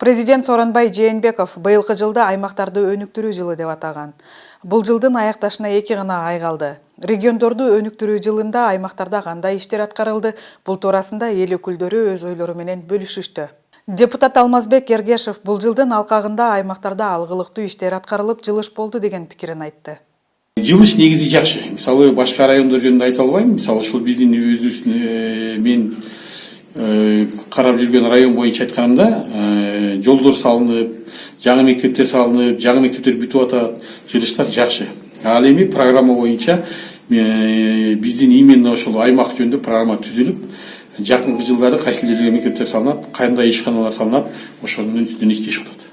Президент Сооронбай Жээнбеков быйылкы жылды аймактарды өнүктүрүү жылы деп атаган. Бул жылдын аякташына 2 гана ай калды. Региондорду өнүктүрүү жылында аймактарда кандай иштер аткарылды? Бул туурасында эл өкүлдөрү өз ойлору менен бөлүшүштү. Депутат Алмазбек Эргешев бул жылдын алкагында аймактарда алгылыктуу иштер аткарылып, жылыш болду деген пикирин айтты. Жылыш негизи жакшы. Мисалы башка райондор жөнүндө айта албайм. Мисалы ушул биздин өзүбүздүн мен карап жүргөн район боюнча айтканымда, жолдор салынып, жаңы мектептер салынып, жаңы мектептер бүтүп атат, жылыштар жакшы. Ал эми программа боюнча биздин именно ошол аймак жөнүндө программа түзүлүп, жакынкы жылдары кайсы жерге мектептер салынат, кандай ишканалар салынат, ошонун үстүнөн иштешип атат.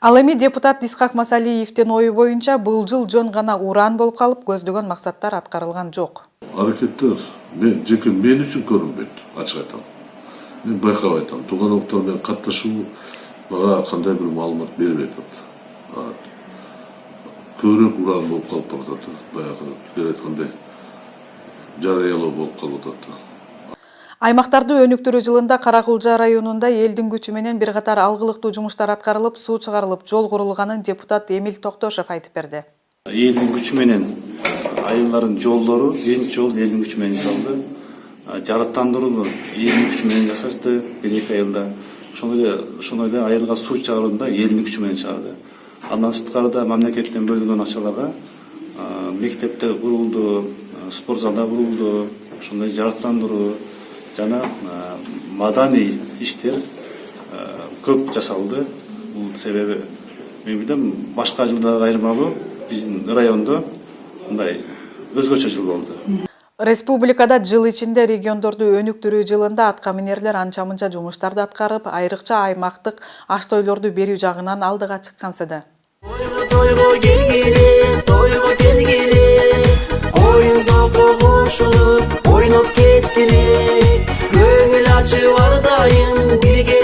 Ал эми депутат Исхак Масалиевдин ою боюнча бул жыл жөн гана уран болуп калып, көздөгөн максаттар аткарылган жок. Аракеттер мен үчүн көрүнбөйт, ачык айтам. Мен байкап айтам, тууган октор менен катташуу мага кандай бир маалымат бербейт. Көбүрөөк уран болуп калып баратат. Баягы бир айткандай жарыялоо болуп калып атат. Аймактарды өнүктүрүү жылында Каракулжа районунда элдин күчү менен бир катар алгылыктуу жумуштар аткарылып, суу чыгарылып, жол курулганын депутат Эмил Токтошев айтып берди. Элдин күчү менен айылдардын жолдору биринчи жол элдин күчү менен жасалды. Жарыктандырууну элдин күчү менен жасашты 1-2 айылда. Ошондой эле айылга суу чыгарууну элдин күчү менен чыгарды. Андан сырткары мамлекеттен бөлүнгөн акчаларга мектептер курулду, спорт залдар курулду, ошондой жарыктандыруу жана маданий иштер көп жасалды. Бул себеби мен билем башка жылдагы айырмалуу биздин райондо мындай өзгөчө жыл болду. Республикада жыл ичинде региондорду өнүктүрүү жылында аткаминерлер анча-мынча жумуштарды аткарып, айрыкча аймактык аштойлорду берүү жагынан алдыга чыккансыды. Тойго келгиле, оюн зоого кошулуп, ойноп кеткиле, көңүл ачып ар дайым бирге